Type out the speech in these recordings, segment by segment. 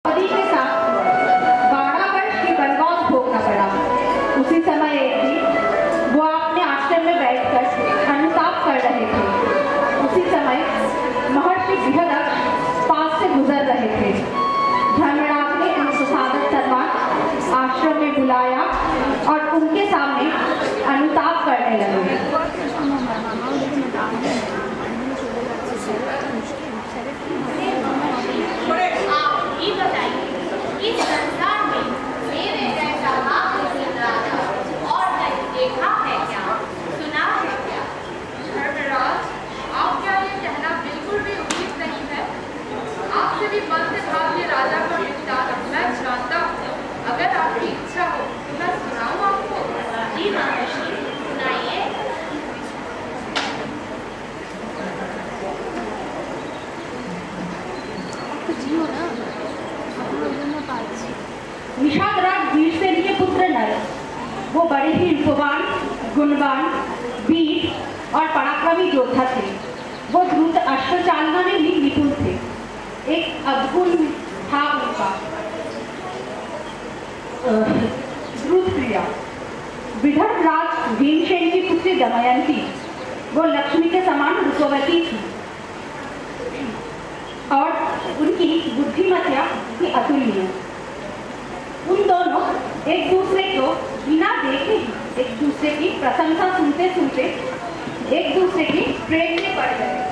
द्रौपदी के साथ 12 वर्ष की वनवास भोगना पड़ा। उसी समय एक दिन वो अपने आश्रम में बैठकर अनुताप कर रहे थे। उसी समय महर्षि बृहदक्ष पास से गुजर रहे थे। धर्मराज ने उनको सादर सम्मान आश्रम में बुलाया और उनके सामने अनुताप करने लगे। आप ही बताइए, इस संसार में मेरे जैसा महान राजा और कहीं देखा है क्या, सुना है क्या? धर्मराज, आपका ये कहना बिल्कुल भी उचित नहीं है। आपसे भी मंद भाव के राजा को निपटाना मैं जानता हूँ। अगर आपकी इच्छा हो तो मैं सुनाऊँ आपको। जी महर्षि, सुनाइए। निषादराज वीरसेन के पुत्र नल, वो बड़े ही रूपवान, गुणवान, वीर और पराक्रमी योद्धा थे। वो द्रुत अश्व चालना में भी निपुण थे। एक अद्भुत था उनका द्रुत क्रिया। विदर्भराज भीमसेन की पुत्री दमयंती, वो लक्ष्मी के समान रूपवती थी और उनकी बुद्धिमत्ता थी अतुलनीय। उन दोनों एक दूसरे को बिना देखे ही एक दूसरे की प्रशंसा सुनते सुनते एक दूसरे की प्रेम में पड़ गए।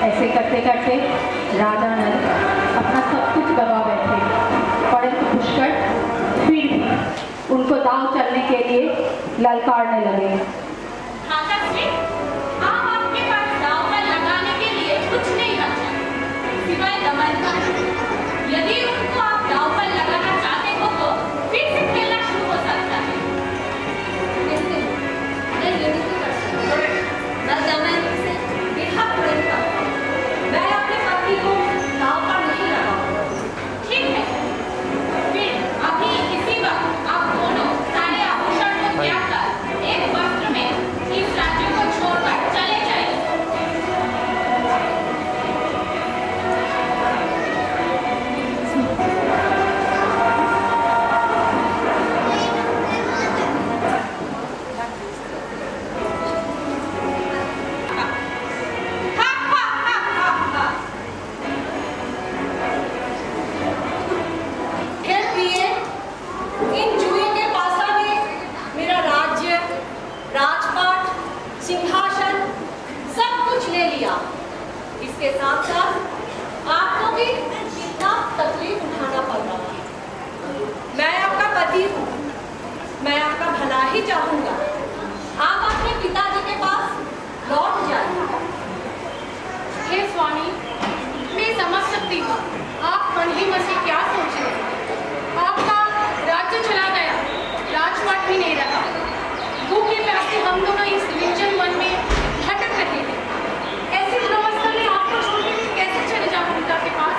ऐसे करते करते राजा नल अपना सब कुछ गवा बैठे, परंतु पुष्कर फिर भी उनको दांव चलने के लिए ललकारने लगे। आपके पास दांव पर लगाने के लिए कुछ नहीं बचा सिवाय दमन का। यदि ले लिया। इसके साथ साथ आपको भी इतना तकलीफ उठाना पड़ रहा है। मैं आपका पति हूँ, मैं आपका भला ही चाहूंगा। आप अपने पिताजी के पास लौट जाइए। हे स्वामी, मैं समझ सकती हूँ आप मन ही मन से क्या सोच रहे हैं। आपका राज्य चला गया, राजपाट भी नहीं रहा। भूखे प्यासे हम दोनों इस निर्जन वन में भटक रहे थे। ऐसी दुरावस्था में आपको छोड़ के कैसे चले जाऊँ पिता के पास?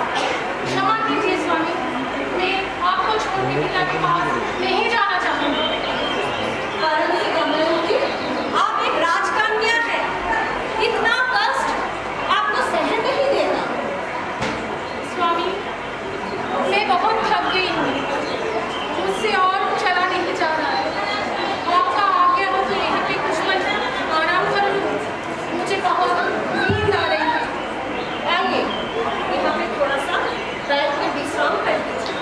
क्षमा कीजिए स्वामी, मैं आपको छोड़ के पिता के पास नहीं जाना चाहूँगी। परंतु कमलवती, आप एक राजकन्या हैं, इतना कष्ट आपको सहन नहीं देगा। स्वामी, मैं बहुत थक गई हूँ, मुझसे और चला नहीं जा रहा है। आपका आज्ञा हो तो यहीं पे कुछ पल आराम कर लूँ, मुझे बहुत नींद आ रही है। आइए, यहाँ पे थोड़ा सा बैठ के विश्राम कर लीजिए।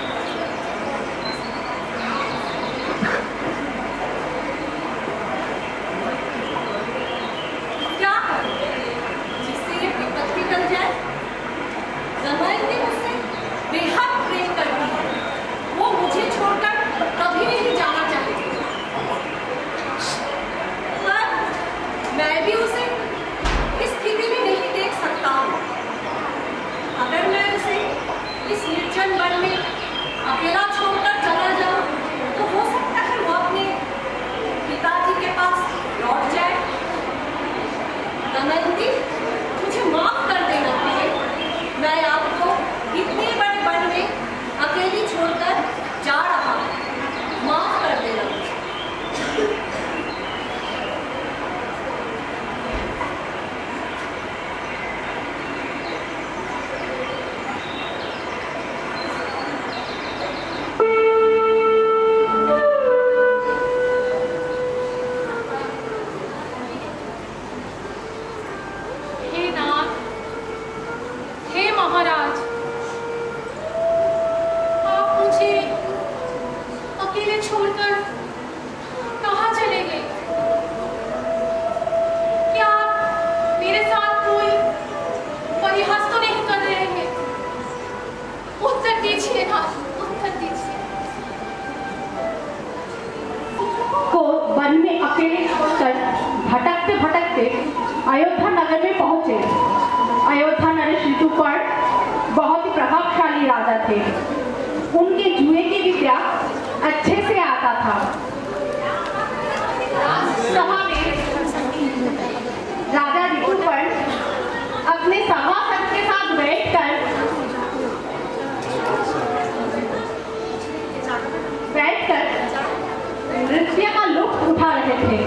क्या करूं जिससे ये विपत्ति निकल जाए? दमयंती मुझसे बेहद प्रेम करती है, वो मुझे छोड़कर कभी नहीं जाना चाहती। पर मैं भी उसे इस स्थिति में नहीं देख सकता हूँ। अगर मैं उसे इस निर्जन वन में अकेला छोड़कर चला जाऊँ तो हो सकता है वो अपने पिताजी के पास लौट जाए। दमयंती, मुझे माफ कर देना प्रिय। मैं आपको इतने बड़े वन में अकेली छोड़कर जा रहा हूँ, माफ कर देना मुझे। हे नाथ, हे महाराज, आप मुझे अकेले छोड़कर कहाँ चले गए? क्या मेरे साथ कोई परिहास तो नहीं कर रहे हैं? उत्तर दीजिए नाथ, उत्तर दीजिए। को वन में अकेले छोड़कर भटकते भटकते अयोध्या नगर में पहुंचे। अयोध्या नरेश ऋतुपर्ण बहुत ही प्रभावशाली राजा थे। उनके जुए की विद्या अच्छे से आता था। सभा में राजा ऋतुपर्ण अपने सभासद के साथ बैठकर नृत्य का लुत्फ उठा रहे थे।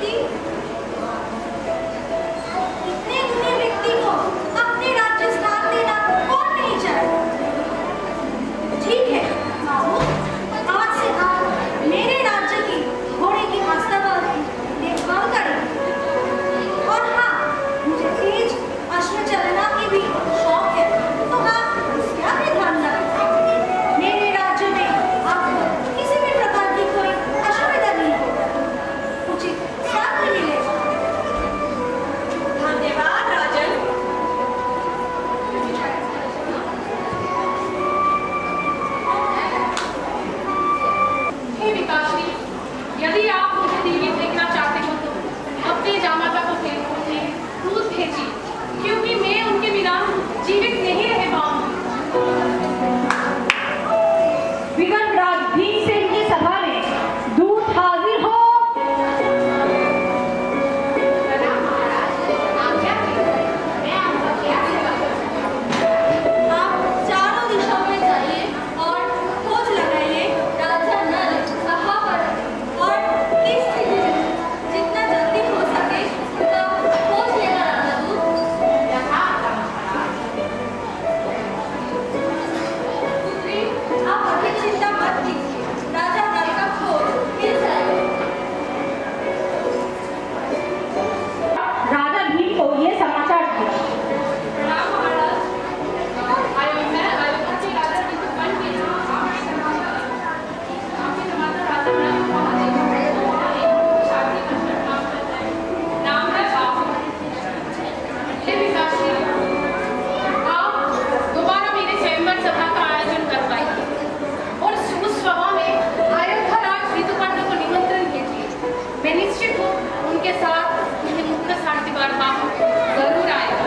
व्यक्ति, इतने गुणी व्यक्ति को अपने राज्य स्थान देना कौन नहीं चाहे। ठीक है बाबू, आज से आप मेरे राज्य की घोड़े की अस्तबल देखभाल करें। और हाँ, मुझे तेज अश्व चलना की भी शौक है, तो आप उसका भी ध्यान रखें। मेरे राज्य में आपको किसी भी प्रकार की कोई असुविधा नहीं होगी, उचित साथ मिलेगा। धन्यवाद राजन। हे विकासश्री, यदि आप मुझे टीवी देखना चाहते हो तो अपने जामाता को दूध भेजिए, क्योंकि मैं उनके बिना जीवित नहीं रह पाऊंगी। विगनराज भीमसेन की सभा में दूत हाजिर हो। प्रणाम महाराज, आज्ञा कीजिए, मैं आपका क्या सेवा कर सकता हूँ? आप चारों दिशाओं में जाइए और खोज लगाइए राजा नल कहाँ पर है और किस स्थिति में। जितना जल्दी हो सके उतना खोज लेकर आना दूत। यहाँ आता महाराज। पुत्री, आप अधिक चिंता मत कीजिए, राजा नल का खोज मिल जाएगा। राजा भीम को ये समाचार दिया। प्रणाम महाराज। मैं अयोध्या के राजा ऋतुपर्ण के आपके समाचार राजा नल को वहाँ देखा है, तो वहाँ एक शादी का नाम करता है, नाम है बाबू। हे विकासश्री, आप दोबारा मेरे स्वयंवर सभा का आयोजन करवाइए और उस सभा में अयोध्या राज ऋतुपर्ण को निमंत्रण कीजिए। मैं निश्चित हूँ उनके साथ मुझे मुख्य शांति वार्ता जरूर आएगा।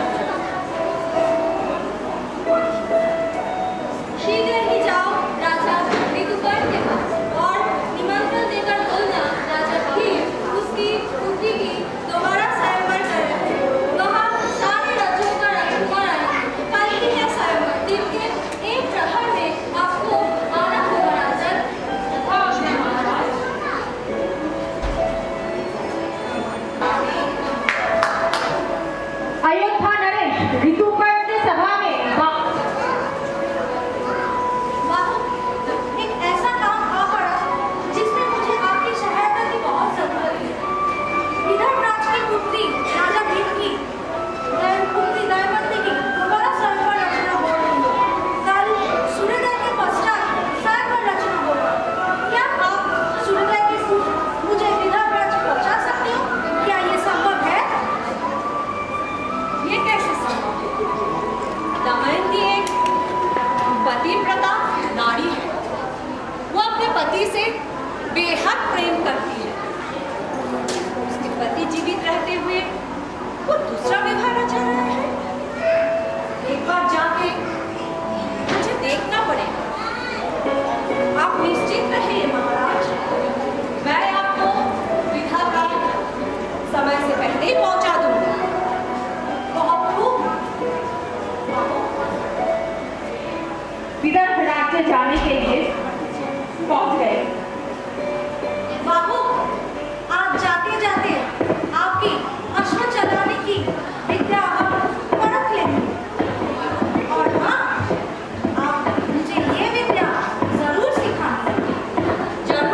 शीघ्र ही जाओ राजा ऋतुपर्ण के पास और निमंत्रण देकर बोलना राजा भीम उसकी पुत्री की दोबारा स्वयंवर कर रहे हैं। तो हम सारे राज्यों का राजकुमार आएंगे। कल ही है स्वयंवर, दिन के 1 प्रहर में आपको आना होगा राजन। तथा आज्ञा महाराज। अयोध्या नरेश ऋतुपर्ण की सभा में बाबू, एक ऐसा काम आ पड़ा जिसमें मुझे आपकी सहायता की बहुत जरूरत है। इधर राज की पुत्री राजा भीम की पुत्री दयावती की दोबारा स्वयंवर रचना हो रही है। कल सूर्योदय के पश्चात स्वयंवर रचना होगा। क्या आप सूर्योदय के पूर्व मुझे विदर्भ राज्य पहुंचा सकते हो? क्या ये संभव है? ये कैसे संभव है? दमयंती एक पतिव्रता नारी है। वो अपने पति से बेहद प्रेम करती है। उसके पति जीवित रहते हुए वो दूसरा विवाह रचा रहा है। एक बार जाके मुझे देखना पड़ेगा। आप निश्चित रहिए महाराज, मैं आपको विवाह का समय से पहले ही पहुंचा दूंगा। बहुत खूब। विदर्भ राज्य जाने के लिए पहुंच गए। बाबू, आप जाते जाते आपकी अश्व चलाने की विद्या हम परख लेंगे। और हाँ, आप मुझे ये विद्या जरूर सिखाएंगे। जरूर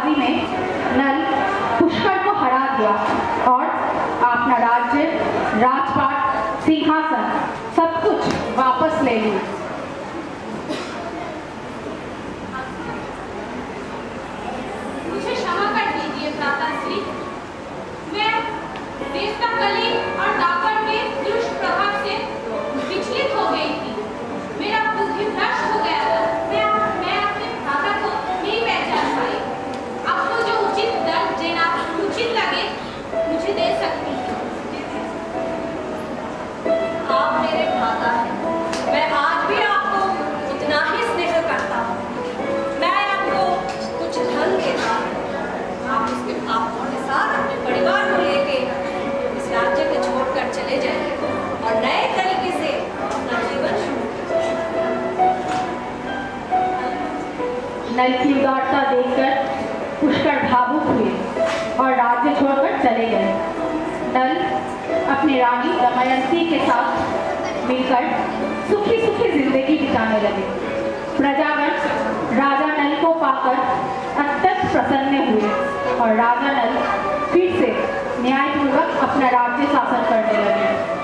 बाजी में नल पुष्कर को हरा दिया और अपना राज्य, राजपाट, सिंहासन सब कुछ वापस ले लिया। मुझे क्षमा कर दीजिए भ्राताश्री, मैं देश का कली और दापट के दुष्ट प्रभाव से विचलित हो गई थी। मेरा बुद्धि भ्रष्ट हो गया था। मैं अपने भ्राता को नहीं पहचान पाई। आपको जो उचित दंड देना उचित लगे मुझे दे सकती हैं। आप मेरे भ्राता हैं। मैं आज भी आपको उतना ही स्नेह करता हूँ। मैं आपको कुछ धन देता हूँ। आप अपने साथ अपने परिवार को लेके इस राज्य को छोड़कर चले जाइए और नए तरीके से अपना जीवन शुरू नल की उदारता देखकर पुष्कर भावुक हुए और राज्य छोड़कर चले गए। नल अपनी रानी दमयंती के साथ मिलकर सुखी सुखी जिंदगी बिताने लगे। प्रजागण राजा नल को पाकर अत्यंत प्रसन्न हुए और राजा नल फिर से न्यायपूर्वक अपना राज्य शासन करने लगे।